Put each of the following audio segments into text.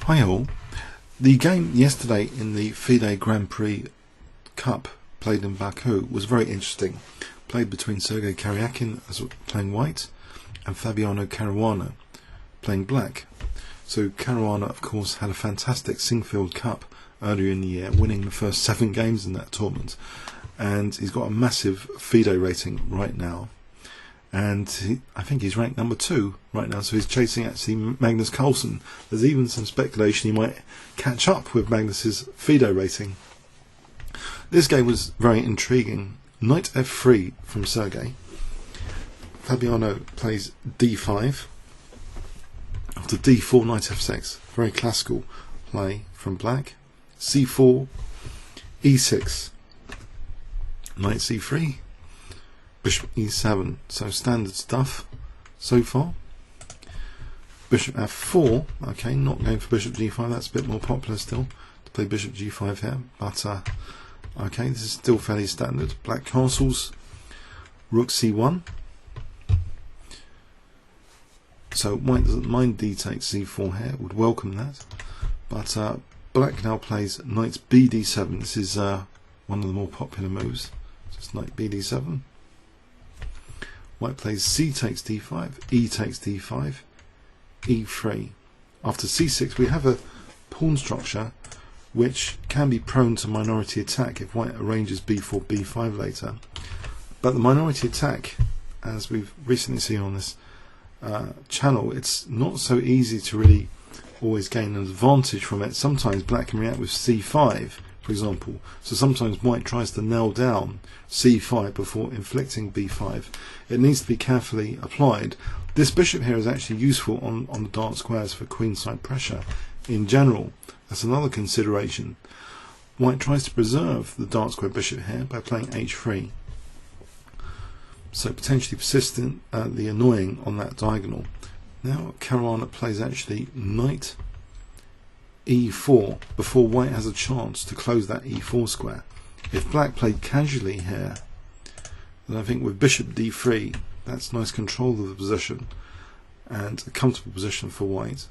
Hi all. The game yesterday in the FIDE Grand Prix Cup played in Baku was very interesting. Played between Sergey Karjakin playing white and Fabiano Caruana playing black. So Caruana of course had a fantastic Singfield Cup earlier in the year, winning the first 7 games in that tournament, and he's got a massive FIDE rating right now, and I think he's ranked number 2 right now, so he's chasing actually Magnus Carlsen. There's even some speculation he might catch up with Magnus's FIDE rating. This game was very intriguing. Knight f3 from Sergey. Fabiano plays d5. After d4, knight f6. Very classical play from black. c4, e6. Knight c3. Bishop e7. So standard stuff so far. Bishop f4. Okay, not going for bishop g5. That's a bit more popular still to play bishop g5 here. But okay, this is still fairly standard. Black castles. Rook c1. So white doesn't mind d takes c4 here, would welcome that. But black now plays knight bd7. This is one of the more popular moves. Just knight bd7. White plays c takes d5, e takes d5, e3. After c6 we have a pawn structure which can be prone to minority attack if white arranges b4, b5 later. But the minority attack, as we've recently seen on this channel, it's not so easy to really always gain an advantage from it. Sometimes black can react with c5, for example, so sometimes white tries to nail down c5 before inflicting b5. It needs to be carefully applied. This bishop here is actually useful on the dark squares for queenside pressure in general. That's another consideration. White tries to preserve the dark square bishop here by playing h3. So potentially persistent, the annoying on that diagonal. Now Caruana plays actually knight e4 before white has a chance to close that e4 square. If black played casually here, then I think with bishop d3, that's nice control of the position and a comfortable position for white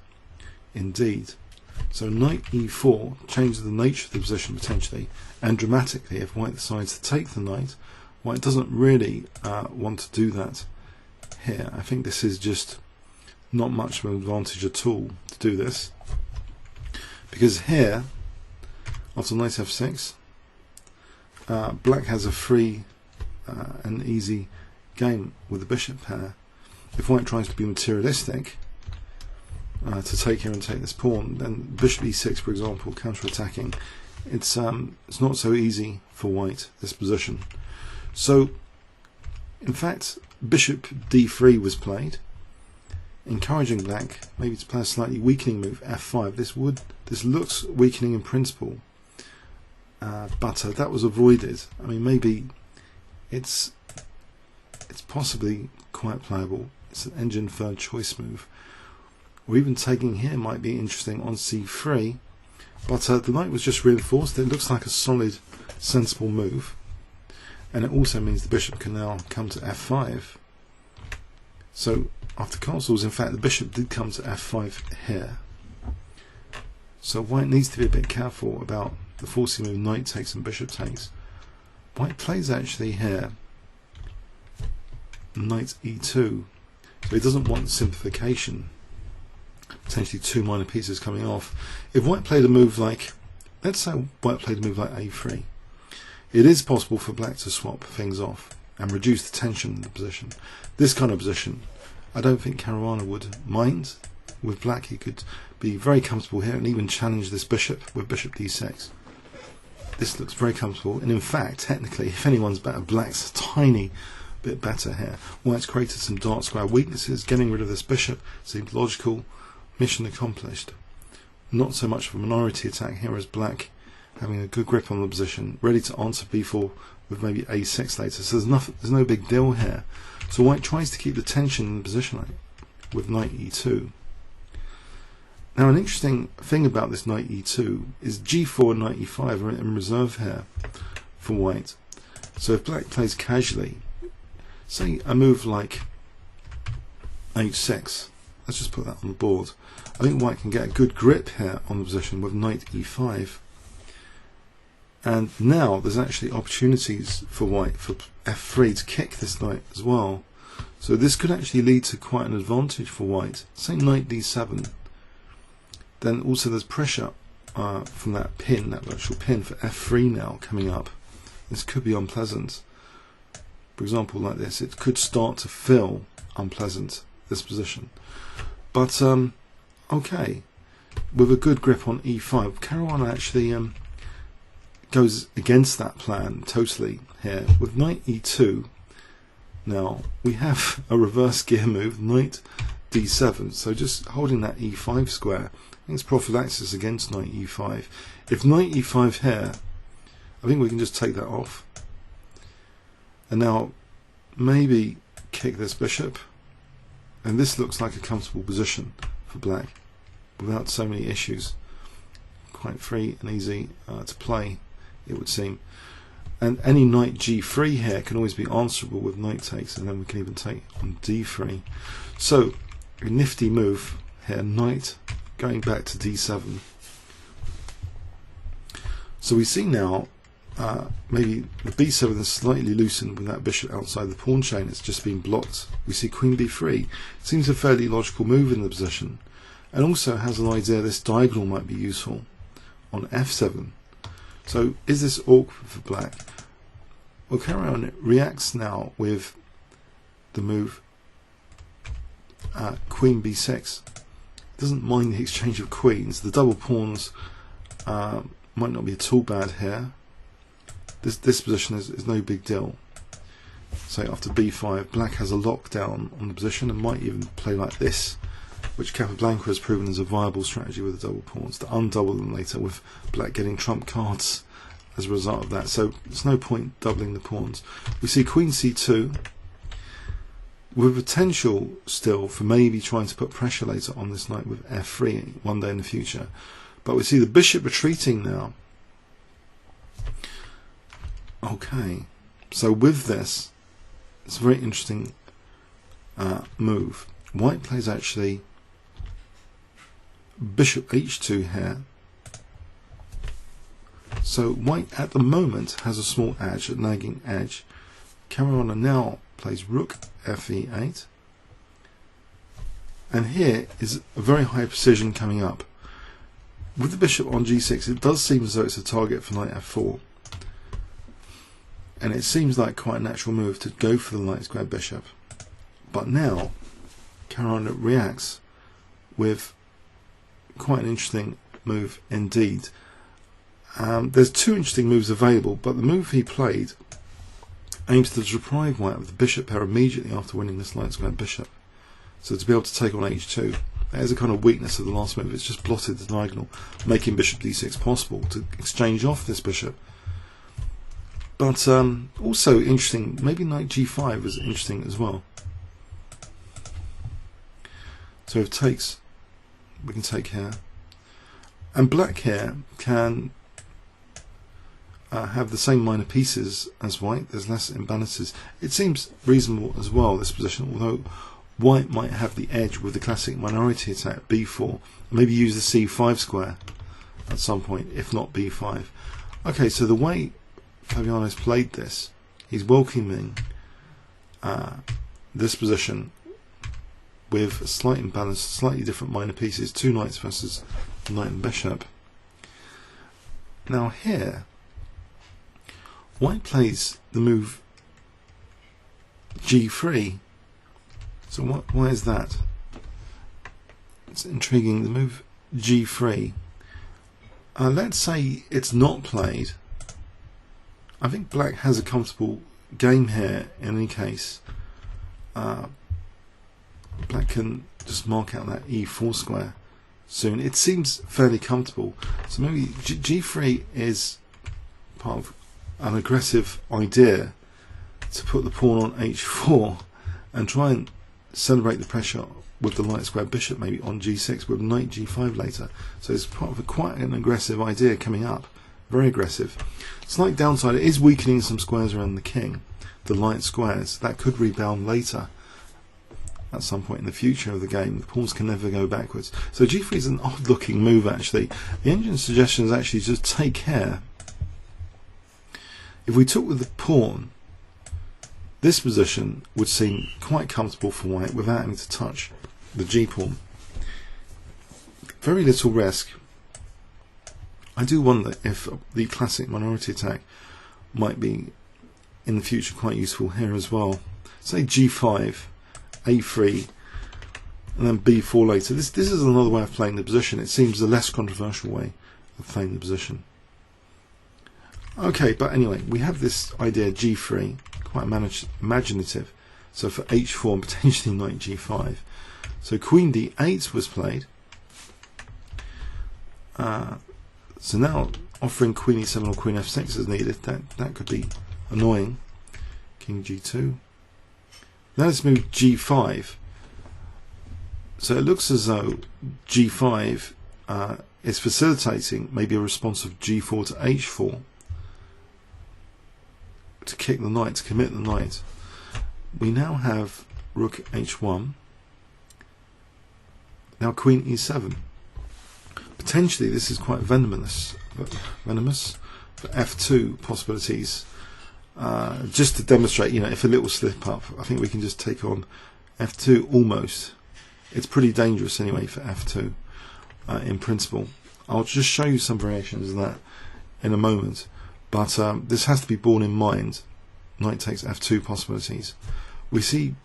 indeed. So knight e4 changes the nature of the position potentially and dramatically. If white decides to take the knight, white doesn't really want to do that here. I think this is just not much of an advantage at all to do this, because here after knight f6 black has a free and easy game with the bishop pair. If white tries to be materialistic to take here and take this pawn, then bishop e6 for example, counter-attacking, it's not so easy for white, this position. So in fact bishop d3 was played, encouraging black maybe to play a slightly weakening move, f5. This looks weakening in principle, but that was avoided. I mean, maybe it's possibly quite playable. It's an engine third choice move, or even taking here might be interesting on c3, but the knight was just reinforced. It looks like a solid, sensible move, and it also means the bishop can now come to f5. So after castles, in fact the bishop did come to f5 here. So white needs to be a bit careful about the forcing move knight takes and bishop takes. White plays actually here knight e2, so he doesn't want simplification, potentially 2 minor pieces coming off. If white played a move like, let's say white played a move like a3, it is possible for black to swap things off and reduce the tension in the position. This kind of position I don't think Caruana would mind. With black he could be very comfortable here and even challenge this bishop with bishop d6. This looks very comfortable, and in fact technically if anyone's better, black's a tiny bit better here. White's created some dark square weaknesses. Getting rid of this bishop seemed logical. Mission accomplished. Not so much of a minority attack here as black having a good grip on the position, ready to answer b4 with maybe a6 later. So there's no big deal here. So white tries to keep the tension in the position with knight e2. Now an interesting thing about this knight e2 is g4 and knight e5 are in reserve here for white. So if black plays casually, say a move like h6, let's just put that on the board. I think white can get a good grip here on the position with knight e5. And now there's actually opportunities for white for f3 to kick this knight as well. So this could actually lead to quite an advantage for white. Say knight d7. Then also there's pressure from that pin, that virtual pin for f3 now coming up. This could be unpleasant. For example, like this, it could start to feel unpleasant, this position. But okay, with a good grip on e5, Caruana actually goes against that plan totally here with knight e2. Now we have a reverse gear move, knight d7, so just holding that e5 square, I think it's prophylaxis against knight e5. If knight e5 here, I think we can just take that off. And now maybe kick this bishop, and this looks like a comfortable position for black without so many issues. Quite free and easy to play, it would seem. And any knight g3 here can always be answerable with knight takes, and then we can even take on d3. So a nifty move here, knight going back to d7. So we see now maybe the b7 is slightly loosened with that bishop outside the pawn chain. It's just been blocked. We see queen b3. It seems a fairly logical move in the position, and also has an idea this diagonal might be useful on f7. So is this awkward for black? Well, Caruana reacts now with the move queen b6. Doesn't mind the exchange of queens. The double pawns might not be at all bad here. This position is no big deal. So after b5, black has a lockdown on the position and might even play like this, which Capablanca has proven is a viable strategy with the double pawns, to undouble them later with black getting trump cards as a result of that. So there's no point doubling the pawns. We see queen c2 with potential still for maybe trying to put pressure later on this knight with f3 one day in the future. But we see the bishop retreating now. Okay, so with this, it's a very interesting move. White plays actually bishop h2 here. So white at the moment has a small edge, a nagging edge. Caruana now plays rook fe8. And here is a very high precision coming up. With the bishop on g6, it does seem as though it's a target for knight f4. And it seems like quite a natural move to go for the light square bishop. But now, Caruana reacts with quite an interesting move indeed. There's two interesting moves available, but the move he played aims to deprive white of the bishop pair immediately after winning this light square bishop. So to be able to take on h2, that is a kind of weakness of the last move. It's just blotted the diagonal, making bishop d6 possible to exchange off this bishop. But also interesting, maybe knight g5 was interesting as well. So if takes, we can take here. And black here can have the same minor pieces as white. There's less imbalances. It seems reasonable as well, this position, although white might have the edge with the classic minority attack, b4. Maybe use the c5 square at some point, if not b5. Okay, so the way Fabiano's played this, he's welcoming this position with a slight imbalance, slightly different minor pieces, two knights versus knight and bishop. Now here, white plays the move g3. So why is that? It's intriguing. The move g3. Let's say it's not played. I think black has a comfortable game here in any case. Black can just mark out that e4 square soon. It seems fairly comfortable. So maybe g3 is part of an aggressive idea to put the pawn on h4 and try and celebrate the pressure with the light square bishop maybe on g6 with knight g5 later. So it's part of quite an aggressive idea coming up. Very aggressive. Slight downside, it is weakening some squares around the king, the light squares. That could rebound later. at some point in the future of the game. The pawns can never go backwards. So g3 is an odd looking move actually. The engine's suggestion is actually just take care. If we took with the pawn, this position would seem quite comfortable for white without having to touch the g-pawn. Very little risk. I do wonder if the classic minority attack might be in the future quite useful here as well. Say g5, a3, and then b4 later. This is another way of playing the position. It seems the less controversial way of playing the position. Okay, but anyway, we have this idea g3, quite imaginative. So for h4 and potentially knight g5. So queen d8 was played. So now offering queen e7 or queen f6 is needed. That could be annoying. King g2. Now let's move g5. So it looks as though g5 is facilitating maybe a response of g4 to h4 to kick the knight, to commit the knight. We now have rook h1. Now queen e7. Potentially this is quite venomous for f2 possibilities. Just to demonstrate, you know, if a little slip up, I think we can just take on f2 almost. It's pretty dangerous anyway for f2 in principle. I'll just show you some variations of that in a moment, but this has to be borne in mind. Knight takes f2 possibilities. We see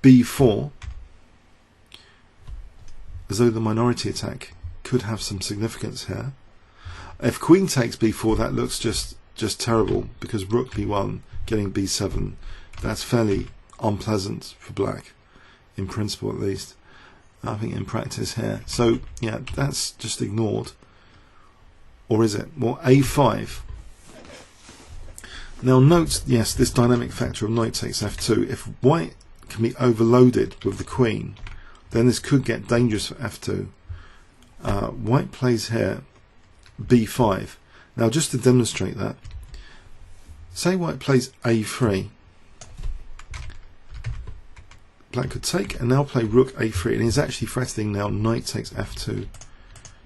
b4 as though the minority attack could have some significance here. If queen takes b4, that looks just terrible, because rook b1 getting b7, that's fairly unpleasant for black, in principle at least. I think in practice here. So yeah, that's just ignored. Or is it? Well, a5. Now note, yes, this dynamic factor of knight takes f2. If white can be overloaded with the queen, then this could get dangerous for f2. White plays here b5. Now just to demonstrate that, say white plays a3. Black could take and now play rook a3, and he's actually threatening now knight takes f2.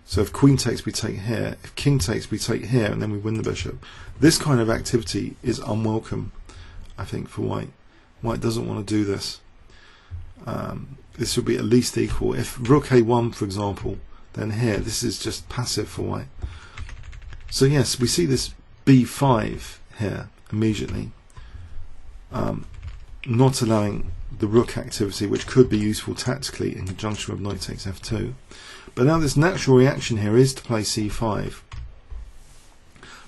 So if queen takes, we take here. If king takes, we take here, and then we win the bishop. This kind of activity is unwelcome, I think, for white. White doesn't want to do this. This would be at least equal. If rook a1, for example, then here, this is just passive for white. So yes, we see this b5 here immediately, not allowing the rook activity, which could be useful tactically in conjunction with knight takes f2. But now this natural reaction here is to play c5.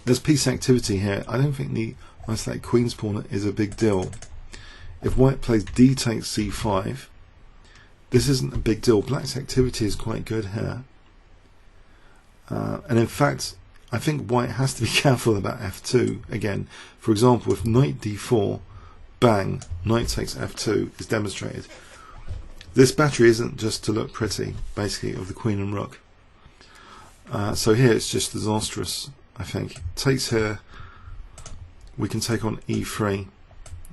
There's piece activity here. I don't think the isolated queen's pawn is a big deal. If white plays d takes c5, this isn't a big deal. Black's activity is quite good here. And in fact, I think white has to be careful about f2 again. For example, if knight d4, bang, knight takes f2 is demonstrated. This battery isn't just to look pretty, basically, of the queen and rook. So here it's just disastrous, I think. Takes here, we can take on e3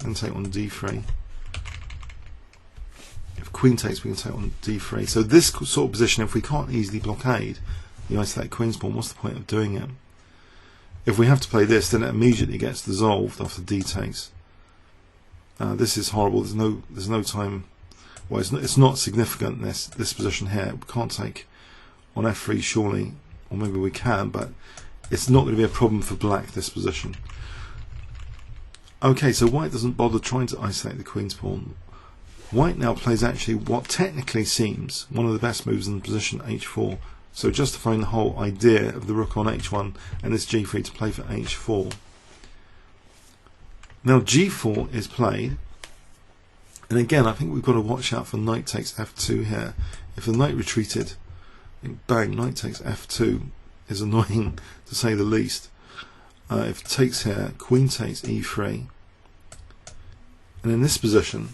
and take on d3. If queen takes, we can take on d3. So this sort of position, if we can't easily blockade the isolated queen's pawn, what's the point of doing it? If we have to play this, then it immediately gets dissolved after d takes. This is horrible. There's no time. Well, it's not significant, this position here. We can't take on f3 surely, or maybe we can, but it's not going to be a problem for black, this position. Okay, so white doesn't bother trying to isolate the queen's pawn. White now plays actually what technically seems one of the best moves in the position, h4. So justifying the whole idea of the rook on h1 and this g3 to play for h4. Now g4 is played. And again, I think we've got to watch out for knight takes f2 here. If the knight retreated, bang, knight takes f2 is annoying to say the least. If it takes here, queen takes e3. And in this position,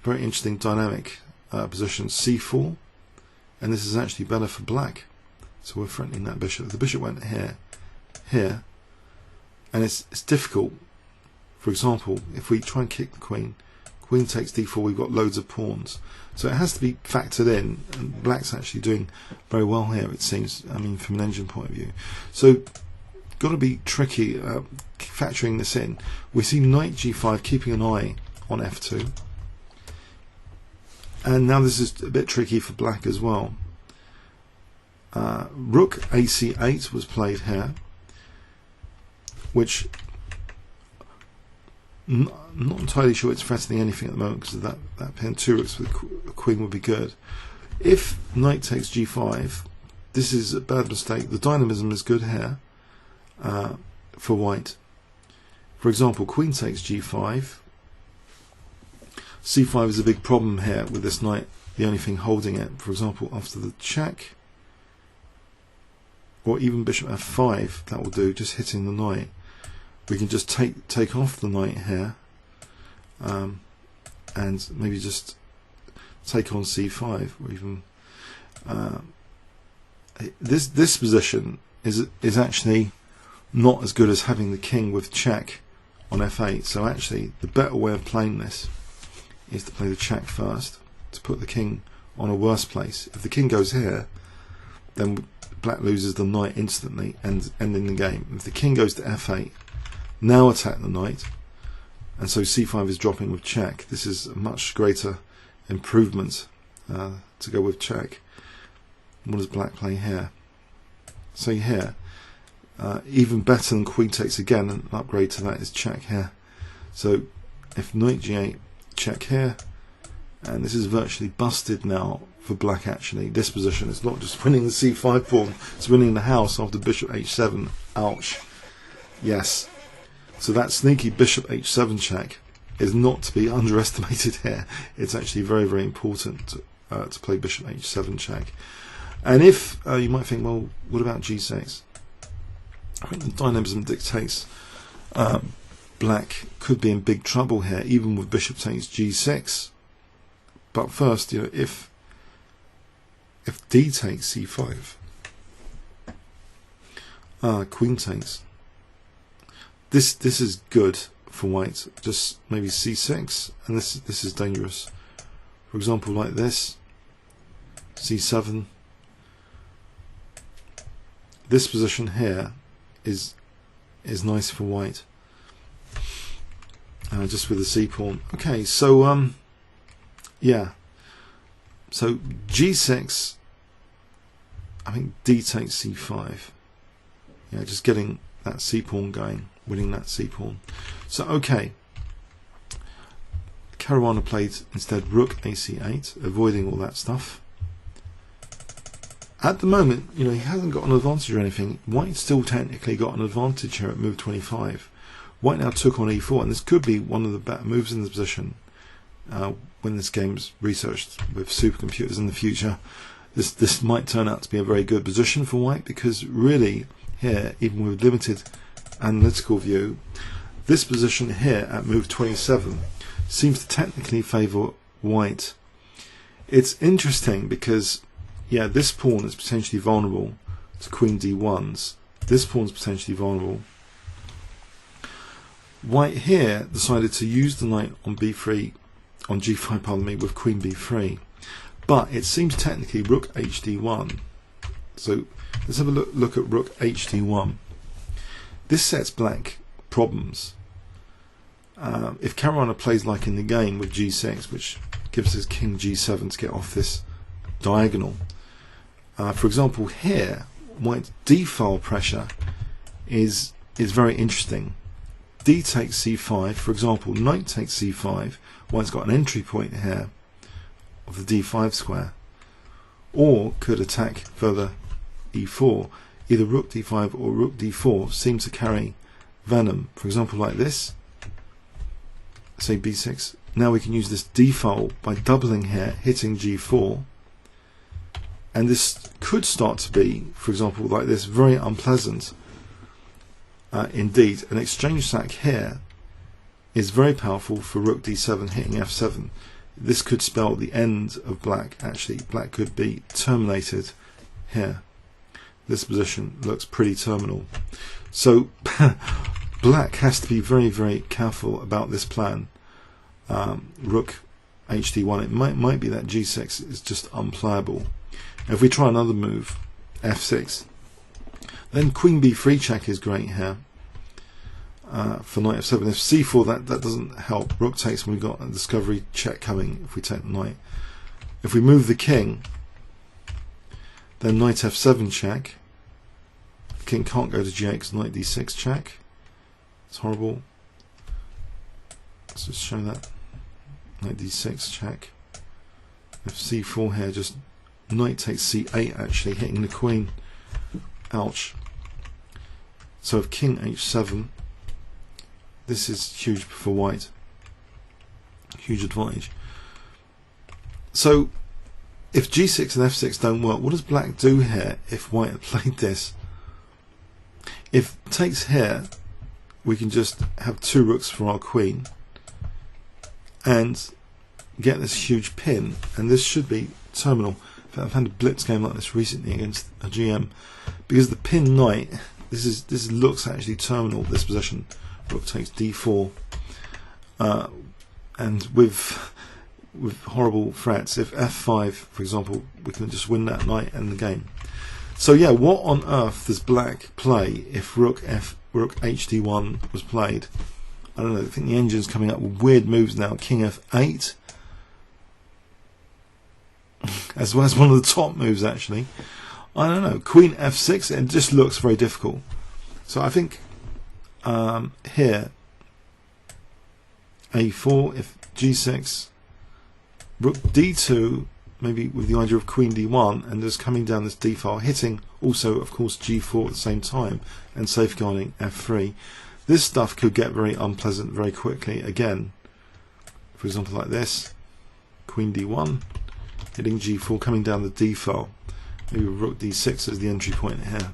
very interesting dynamic position, c4. And this is actually better for black. So we're threatening that bishop. The bishop went here, here. And it's difficult. For example, if we try and kick the queen queen takes d4, we've got loads of pawns. So it has to be factored in, and black's actually doing very well here, it seems, I mean, from an engine point of view. So, got to be tricky factoring this in. We see knight g5, keeping an eye on f2. And now this is a bit tricky for black as well. Rook ac8 was played here, which I'm not entirely sure it's threatening anything at the moment because of that pin. 2 rooks with a queen would be good. If knight takes g5, this is a bad mistake. The dynamism is good here for white. For example, queen takes g5. c5 is a big problem here with this knight, the only thing holding it. For example, after the check, or even bishop f5, that will do, just hitting the knight. We can just take off the knight here, and maybe just take on c5, or even this position is actually not as good as having the king with check on f8. So actually, the better way of playing this is to play the check first, to put the king on a worse place. If the king goes here, then black loses the knight instantly and ending the game. If the king goes to f8, now attack the knight, and so c5 is dropping with check. This is a much greater improvement to go with check. What does black play here? So here, even better than queen takes again, an upgrade to that is check here. So if knight g8, check here, and this is virtually busted now for black. Actually, this position is not just winning the c5 pawn, it's winning the house after bishop h7. Ouch. Yes. So that sneaky bishop h7 check is not to be underestimated here. It's actually very, very important to play bishop h7 check. And if you might think, well, what about g6? I think the dynamism dictates black could be in big trouble here, even with bishop takes g6. But first, you know, if d takes c5, queen takes. This is good for white. Just maybe c6, and this is dangerous. For example, like this, c7. This position here is nice for white. Just with the c pawn. Okay, so yeah. So g6. I think d takes c5. Yeah, just getting that c pawn going, winning that c pawn. So okay. Caruana played instead rook ac8, avoiding all that stuff. At the moment, you know, he hasn't got an advantage or anything. White still technically got an advantage here at move 25. White now took on e4, and this could be one of the better moves in this position. When this game's researched with supercomputers in the future, this might turn out to be a very good position for white, because really here, even with limited analytical view, this position here at move 27 seems to technically favour white. It's interesting because, yeah, this pawn is potentially vulnerable to queen d1s. This pawn is potentially vulnerable. White here decided to use the knight on b3, on g5, pardon me, with queen b3. But it seems technically rook hd1. So let's have a look at rook hd1. This sets black problems. If Caruana plays like in the game with g6, which gives his king g7 to get off this diagonal. For example, here, white's d-file pressure is very interesting. D takes c5, for example, knight takes c5, white's got an entry point here of the d5 square, or could attack further e4. Either rook d5 or rook d4 seem to carry venom. For example, like this, say b6. Now we can use this d-file by doubling here, hitting g4, and this could start to be, for example, like this, very unpleasant. Indeed, an exchange sack here is very powerful for rook d7 hitting f7. This could spell the end of black. Actually, black could be terminated here. This position looks pretty terminal. So black has to be very, very careful about this plan. rook hd1, it might be that g6 is just unplayable. If we try another move, f6, then queen b3 check is great here for knight f7. If c4, that doesn't help. Rook takes, and we've got a discovery check coming if we take the knight. If we move the king, then knight f7 check. The king can't go to g8 because knight d6 check. It's horrible. Let's just show that. Knight d6 check. If c4 here, just knight takes c8, actually hitting the queen. Ouch. So if king h7, this is huge for white. Huge advantage. So if g6 and f6 don't work, what does black do here if white had played this? If takes here, we can just have two rooks for our queen and get this huge pin, and this should be terminal. I've had a blitz game like this recently against a GM, because the pin knight, this looks actually terminal, this position. Rook takes d4, and with horrible threats, if f5 for example, we can just win that knight and the game. So yeah, what on earth does black play if rook hd1 was played? I don't know, I think the engine's coming up with weird moves now. King f8 as well as one of the top moves, actually. I don't know, queen f6, it just looks very difficult. So I think here a4, if g6, rook d2, maybe with the idea of queen d1, and just coming down this d file, hitting also of course g4 at the same time and safeguarding f3. This stuff could get very unpleasant very quickly. Again, for example, like this, queen d1, hitting g4, coming down the d file, maybe rook d6 as the entry point here.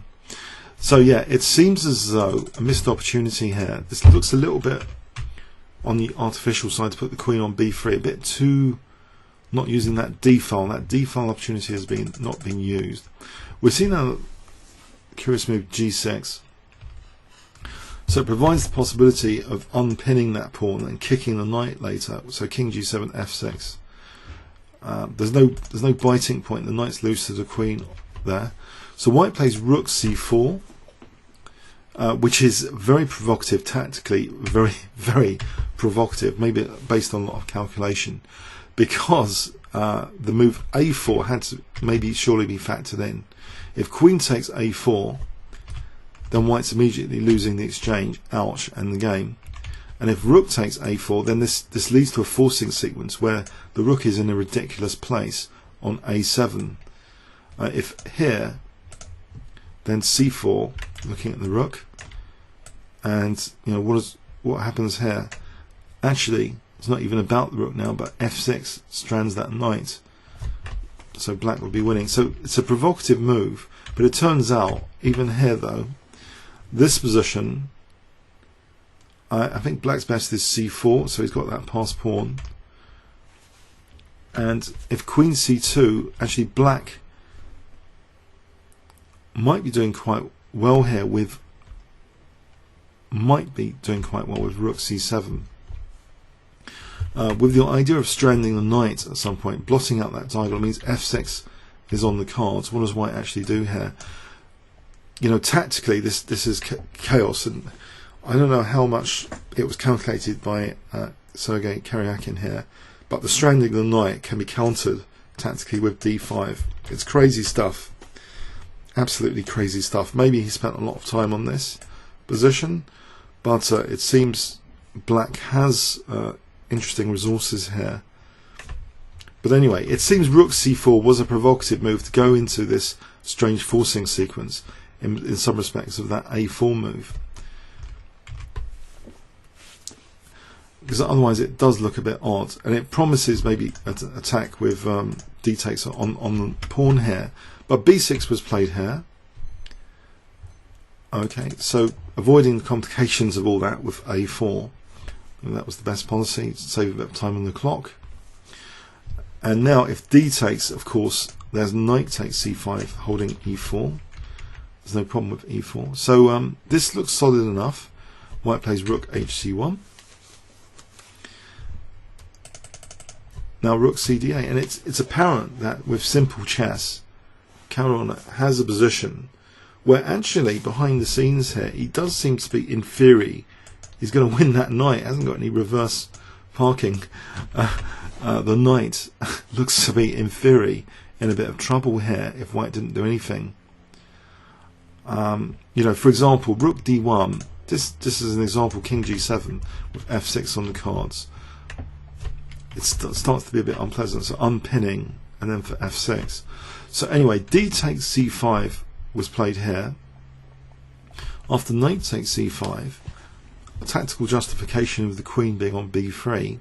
So yeah, it seems as though a missed opportunity here. This looks a little bit on the artificial side to put the queen on b3, a bit too not using that d file. That d file opportunity has not been used. We're seeing now a curious move g6. So it provides the possibility of unpinning that pawn and kicking the knight later. So king g7, f6. There's no biting point. The knight's loose to the queen there. So white plays rook c4, which is very provocative tactically, very, very provocative, maybe based on a lot of calculation, because the move a4 had to maybe surely be factored in. If queen takes a4, then white's immediately losing the exchange, ouch, and the game. And if rook takes a4, then this leads to a forcing sequence where the rook is in a ridiculous place on a7. If here, then c4, looking at the rook, and you know what happens here? Actually, it's not even about the rook now, but f6 strands that knight, so black will be winning. So it's a provocative move, but it turns out even here though, this position, I think black's best is c4, so he's got that passed pawn. And if queen c2, actually black might be doing quite well here with rook c7. With the idea of stranding the knight at some point, blotting out that diagonal means f6 is on the cards. What does white actually do here? You know, tactically this is chaos, and I don't know how much it was calculated by Sergey Karjakin here, but the stranding of the knight can be countered tactically with d5. It's crazy stuff, absolutely crazy stuff. Maybe he spent a lot of time on this position, but it seems black has interesting resources here. But anyway, it seems rook c4 was a provocative move to go into this strange forcing sequence in some respects of that a4 move, because otherwise it does look a bit odd, and it promises maybe an attack with d takes on the pawn here, but b6 was played here. Okay, so avoiding the complications of all that with a4, and that was the best policy to save a bit of time on the clock. And now if d takes, of course there's knight takes c5 holding e4. There's no problem with e4, so this looks solid enough. White plays rook hc1. now rook cd8, and it's apparent that with simple chess, Caruana has a position where actually behind the scenes here he does seem to be, in theory, he's going to win that knight. Hasn't got any reverse parking. The knight looks to be, in theory, in a bit of trouble here if white didn't do anything. You know, for example, rook d1. This is an example, king g7 with f6 on the cards. It starts to be a bit unpleasant. So unpinning, and then for f6. So anyway, d takes c5 was played here. After knight takes c5, a tactical justification of the queen being on b3.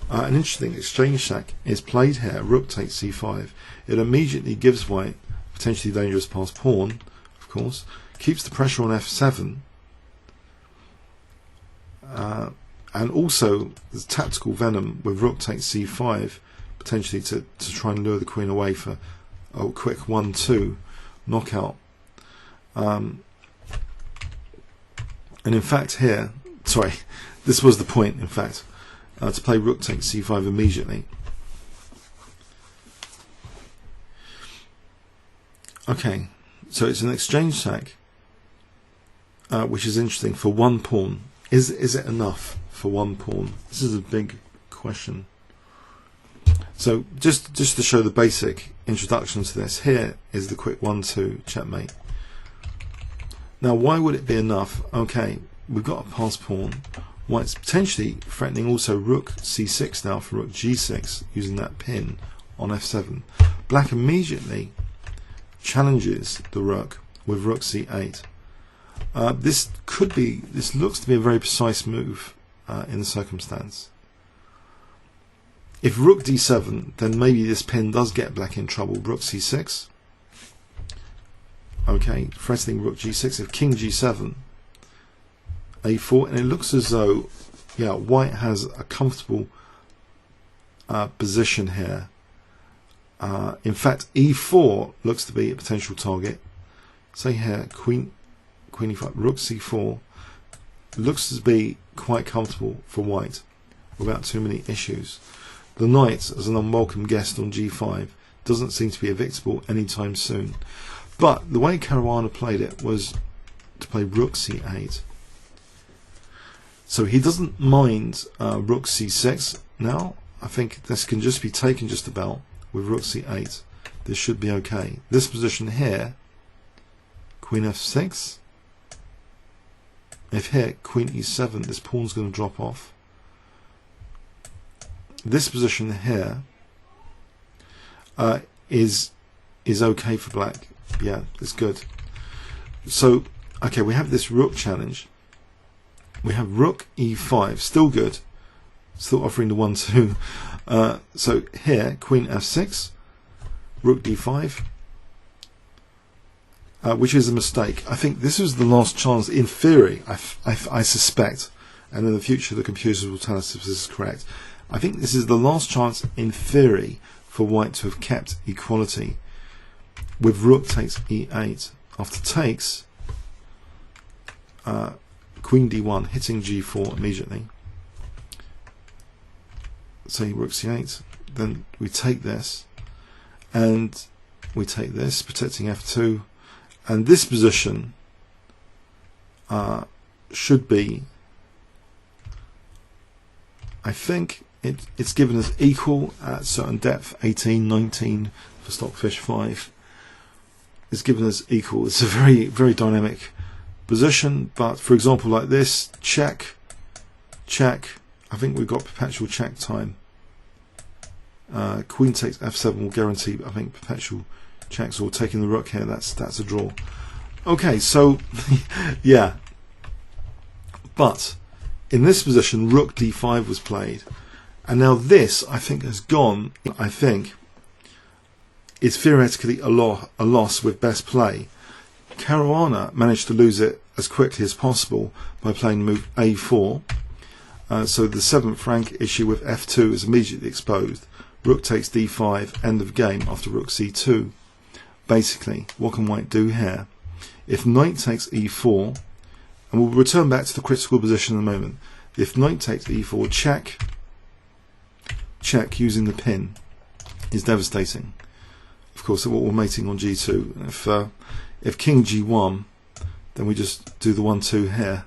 An interesting exchange sack is played here. Rook takes c5. It immediately gives white potentially dangerous passed pawn, of course. Keeps the pressure on f7. And also there's tactical venom with rook takes c5, potentially to try and lure the queen away for a quick 1-2 knockout. And in fact here, sorry, this was the point, in fact, to play rook takes c5 immediately. Okay, so it's an exchange sack, which is interesting, for one pawn. Is it enough for one pawn? This is a big question. So just to show the basic introduction to this, here is the quick 1-2 checkmate. Now why would it be enough? Okay, we've got a passed pawn. White's potentially threatening also rook c6 now for rook g6, using that pin on f7. Black immediately challenges the rook with rook c8. This looks to be a very precise move in the circumstance. If rook d7, then maybe this pin does get black in trouble. Rook c6. Okay, threatening rook g6. If king g7, a4, and it looks as though, yeah, white has a comfortable position here. In fact, e4 looks to be a potential target. Say here, queen e5, rook c4 looks to be quite comfortable for white without too many issues. The knight, as an unwelcome guest on g5, doesn't seem to be evictable anytime soon. But the way Caruana played it was to play rook c8. So he doesn't mind rook c6 now. I think this can just be taken just about with rook c8. This should be okay. This position here, queen f6. If here, queen e7, this pawn's going to drop off. This position here is okay for black. Yeah, it's good. So, okay, we have this rook challenge. We have rook e5, still good, still offering the 1-2. So here, queen f6, rook d5, which is a mistake. I think this was the last chance, in theory, I suspect, and in the future the computers will tell us if this is correct. I think this is the last chance, in theory, for white to have kept equality with rook takes e8. After takes, queen d1, hitting g4 immediately. Say rook c8, then we take this, and we take this, protecting f2, and this position should be, I think it's given us equal at certain depth, 18, 19 for Stockfish 5. It's given us equal. It's a very, very dynamic position, but for example like this, check, check, I think we've got perpetual check time. Queen takes f7 will guarantee, I think, perpetual checks, or taking the rook here, that's a draw. Okay, so yeah, but in this position rook d5 was played, and now this I think has gone, I think is theoretically a loss with best play. Caruana managed to lose it as quickly as possible by playing the move a4. So the 7th rank issue with f2 is immediately exposed. Rook takes d5, end of game after rook c2. Basically, what can white do here? If knight takes e4, and we'll return back to the critical position in a moment. If knight takes e4, check, check using the pin is devastating. Of course, we're mating on g2. If king g1, then we just do the 1-2 here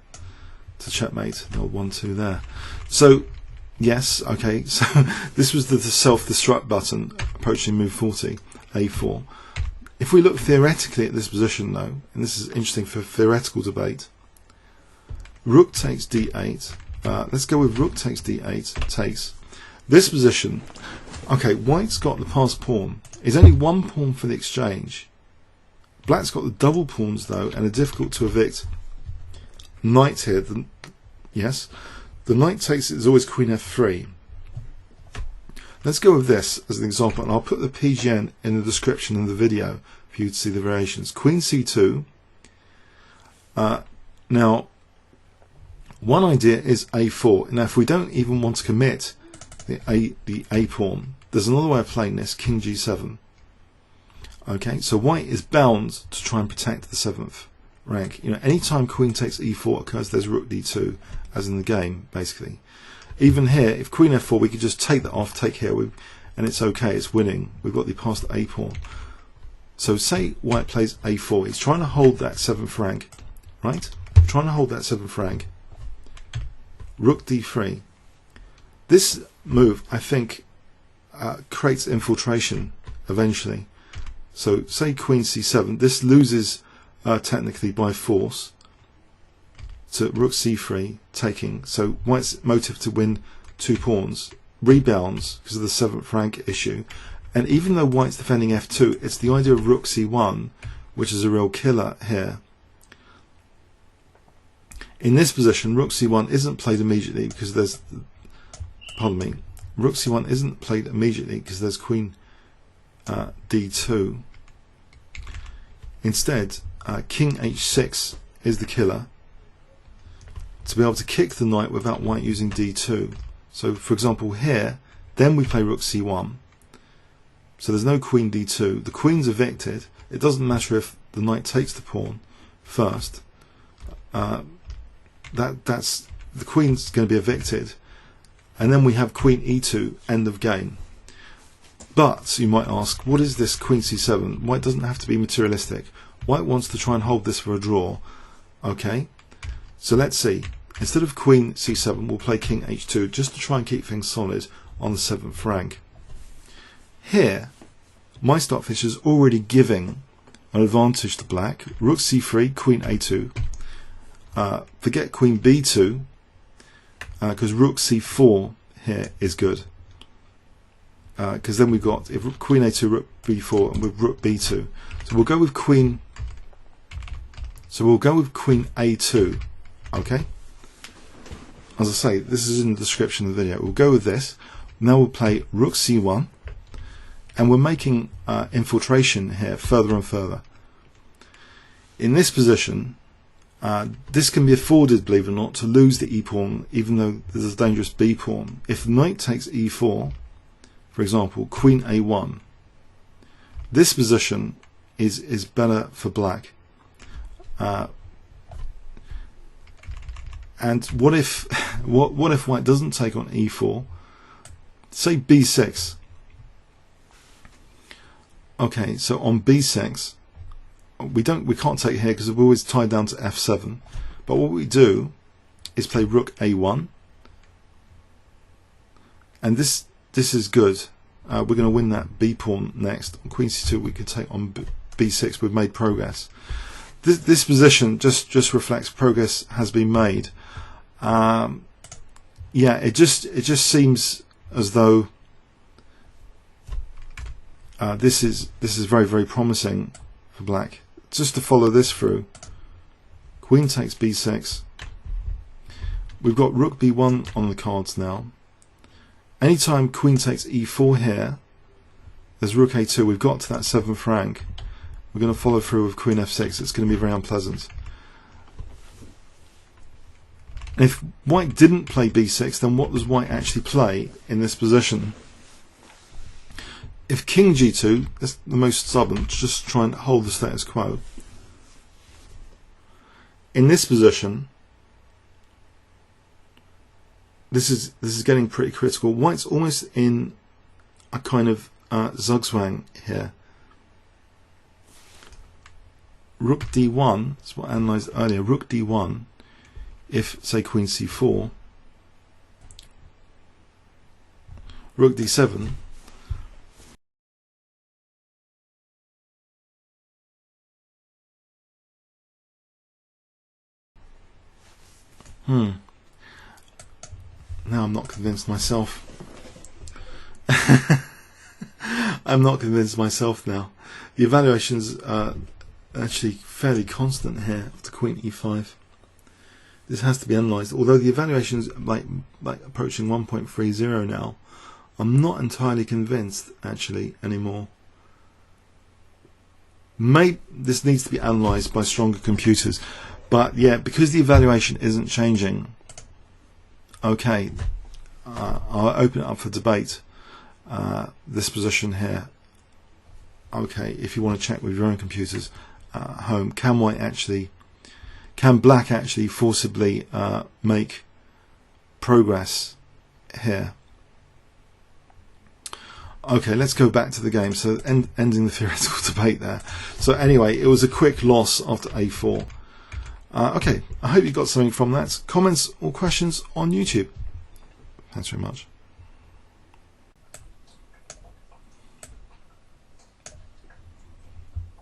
to checkmate. No 1-2 there. So yes, okay. So this was the self-destruct button approaching move 40, a4. If we look theoretically at this position, though, and this is interesting for theoretical debate, rook takes d8. Let's go with rook takes d8. Takes this position. Okay, white's got the passed pawn. It's only one pawn for the exchange. Black's got the double pawns though, and are difficult to evict. Knight here. Yes, the knight takes it is always queen f3. Let's go with this as an example, and I'll put the PGN in the description in the video for you to see the variations. Queen c2. Now, one idea is a4. Now, if we don't even want to commit the a pawn, there's another way of playing this. King g7. Okay, so white is bound to try and protect the 7th rank. You know, anytime queen takes e4 occurs, there's rook d2, as in the game, basically. Even here, if queen f4, we could just take that off, take here, and it's okay, it's winning. We've got the passed a pawn. So say white plays a4, he's trying to hold that 7th rank, right? Trying to hold that 7th rank. Rook d3. This move, I think, creates infiltration eventually. So say queen c7, this loses technically by force to rook c3, taking. So white's motive to win 2 pawns rebounds because of the 7th rank issue. And even though white's defending f2, it's the idea of rook c1, which is a real killer here. In this position, rook c1 isn't played immediately because there's, pardon me, rook c1 isn't played immediately because there's queen d2. Instead, king h6 is the killer to be able to kick the knight without white using d2. So for example here, then we play rook c1. So there's no queen d2. The queen's evicted. It doesn't matter if the knight takes the pawn first. That's the queen's going to be evicted. And then we have queen e2, end of game. But you might ask, what is this queen c7? White doesn't have to be materialistic. White wants to try and hold this for a draw. Okay, so let's see. Instead of queen c7, we'll play king h2 just to try and keep things solid on the 7th rank. Here, my stop Fischer is already giving an advantage to black. Rook c3, queen a2. Forget queen b2, because rook c4 here is good. Because then we've got if queen a2, rook b4, and with rook b2. So we'll go with queen. So we'll go with queen a2. Okay. As I say, this is in the description of the video. We'll go with this. Now we'll play rook c1, and we're making infiltration here further and further. In this position, this can be afforded, believe it or not, to lose the e pawn, even though there's a dangerous b pawn. If knight takes e4. For example, queen a1. This position is better for black. And what if what if white doesn't take on e4? Say b6. Okay, so on b6, we can't take here because we're always tied down to f7. But what we do is play rook a1, and this is good. We're going to win that b pawn next. On queen c2 we could take on b6. We've made progress. This position just reflects progress has been made. Yeah, it just seems as though this is very, very promising for black. Just to follow this through, queen takes b6. We've got rook b1 on the cards now. Anytime queen takes e4 here, there's rook a2. We've got to that 7th rank. We're going to follow through with queen f6. It's going to be very unpleasant. And if white didn't play b6, then what does white actually play in this position? If king g2, that's the most stubborn, just try and hold the status quo. In this position, this is getting pretty critical. White's almost in a kind of zugzwang here. Rook d1, that's what I analysed earlier. Rook d1, if say queen c4, rook d7. Now I'm not convinced myself. I'm not convinced myself now. The evaluations are actually fairly constant here after queen e5. This has to be analysed. Although the evaluations like approaching 1.30 now, I'm not entirely convinced actually anymore. Maybe this needs to be analysed by stronger computers. But yeah, because the evaluation isn't changing, okay, I'll open it up for debate. This position here, okay, if you want to check with your own computers at home, can black actually forcibly make progress here? Okay, let's go back to the game. So ending the theoretical debate there. So anyway, it was a quick loss after a4. Okay, I hope you got something from that. Comments or questions on YouTube. Thanks very much.